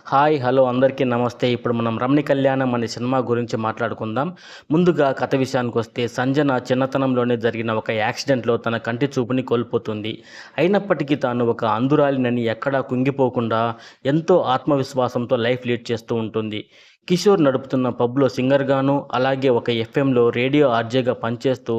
Hi hello అందరికీ నమస్తే. ఇప్పుడు మనం 'రమణి కళ్యాణం' అనే సినిమా గురించి మాట్లాడుకుందాం. ముందుగా కథ విషయానికొస్తే సంజన చిన్నతనంలోనే జరిగిన ఒక యాక్సిడెంట్‌లో తన కంటి చూపుని కోల్పోతుంది. అయినప్పటికీ తాను ఒక అంధురాలినని ఎక్కడా కుంగిపోకుండా ఎంతో ఆత్మవిశ్వాసంతో లైఫ్ లీడ్ చేస్తూ ఉంటుంది. కిషోర్ నడుపుతున్న పబ్‌లో సింగర్‌గాను, అలాగే ఒక ఎఫ్ఎంలో రేడియో ఆర్జేగా పనిచేస్తూ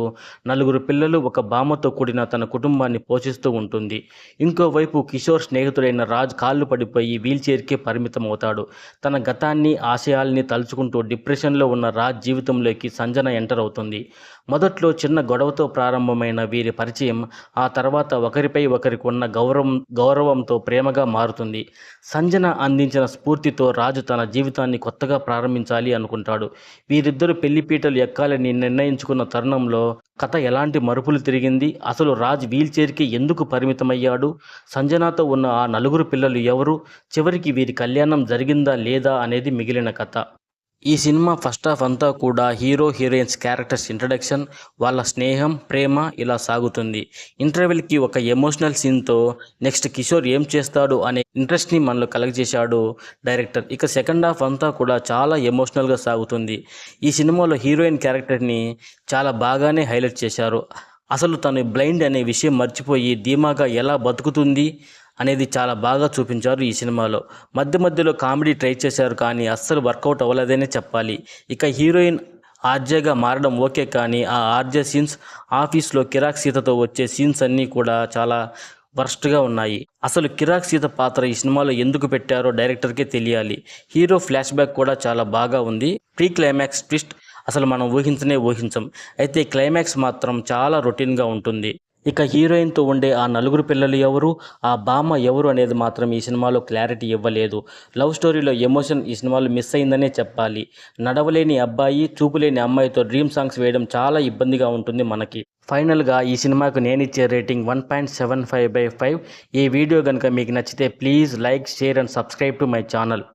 నలుగురు పిల్లలు, ఒక బామ్మతో కూడిన తన కుటుంబాన్ని పోషిస్తూ ఉంటుంది. ఇంకోవైపు కిషోర్ స్నేహితుడైన రాజ్ కాళ్ళు పడిపోయి వీల్‌చైర్‌కే పరిమితమవుతాడు. తన గతాన్ని, ఆశయాల్ని తలుచుకుంటూ డిప్రెషన్‌లో ఉన్న రాజ్ జీవితంలోకి సంజన ఎంటర్ అవుతుంది. మొదట్లో చిన్న గొడవతో ప్రారంభమైన వీరి పరిచయం ఆ తర్వాత ఒకరిపై ఒకరికి ఉన్న గౌరవంతో ప్రేమగా మారుతుంది. సంజన అందించిన స్ఫూర్తితో రాజు తన జీవితాన్ని కొత్తగా ప్రారంభించాలి అనుకుంటాడు. వీరిద్దరూ పెళ్లిపీటలు ఎక్కాలని నిర్ణయించుకున్న తరుణంలో కథ ఎలాంటి మలుపులు తిరిగింది, అసలు రాజ్ వీల్‌చైర్‌కి ఎందుకు పరిమితమయ్యాడు, సంజనతో ఉన్న ఆ నలుగురు పిల్లలు ఎవరు, చివరికి వీరి కళ్యాణం జరిగిందా లేదా అనేది మిగిలిన కథ. ఈ సినిమా ఫస్ట్ హాఫ్ అంతా కూడా హీరో హీరోయిన్స్ క్యారెక్టర్స్ ఇంట్రడక్షన్, వాళ్ళ స్నేహం, ప్రేమ ఇలా సాగుతుంది. ఇంటర్వెల్కి ఒక ఎమోషనల్ సీన్తో నెక్స్ట్ కిషోర్ ఏం చేస్తాడు అనే ఇంట్రెస్ట్ని మనలో కలగజేశాడు డైరెక్టర్. ఇక సెకండ్ హాఫ్ అంతా కూడా చాలా ఎమోషనల్గా సాగుతుంది. ఈ సినిమాలో హీరోయిన్ క్యారెక్టర్ని చాలా బాగానే హైలైట్ చేశారు. అసలు తను బ్లైండ్ అనే విషయం మర్చిపోయి ధీమాగా ఎలా బతుకుతుంది అనేది చాలా బాగా చూపించారు ఈ సినిమాలో. మధ్య మధ్యలో కామెడీ ట్రై చేశారు కానీ అస్సలు వర్కౌట్ అవ్వలేదనే చెప్పాలి. ఇక హీరోయిన్ ఆర్జేగా మారడం ఓకే, కానీ ఆ ఆర్జే సీన్స్, ఆఫీస్లో కిరాక్ సీతతో వచ్చే సీన్స్ అన్నీ కూడా చాలా వర్స్ట్గా ఉన్నాయి. అసలు కిరాక్ సీత పాత్ర ఈ సినిమాలో ఎందుకు పెట్టారో డైరెక్టర్కే తెలియాలి. హీరో ఫ్లాష్ బ్యాక్ కూడా చాలా బాగా ఉంది. ప్రీ క్లైమాక్స్ ట్విస్ట్ అసలు మనం ఊహించం. అయితే క్లైమాక్స్ మాత్రం చాలా రొటీన్గా ఉంటుంది. ఇక హీరోయిన్తో ఉండే ఆ నలుగురు పిల్లలు ఎవరు, ఆ బామ్మ ఎవరు అనేది మాత్రం ఈ సినిమాలో క్లారిటీ ఇవ్వలేదు. లవ్ స్టోరీలో ఎమోషన్ ఈ సినిమాలో మిస్ అయిందనే చెప్పాలి. నడవలేని అబ్బాయి, చూపులేని అమ్మాయితో డ్రీమ్ సాంగ్స్ వేయడం చాలా ఇబ్బందిగా ఉంటుంది మనకి. ఫైనల్గా ఈ సినిమాకు నేనిచ్చే రేటింగ్ 1.75/5. ఈ వీడియో కనుక మీకు నచ్చితే please like, share and subscribe to my channel.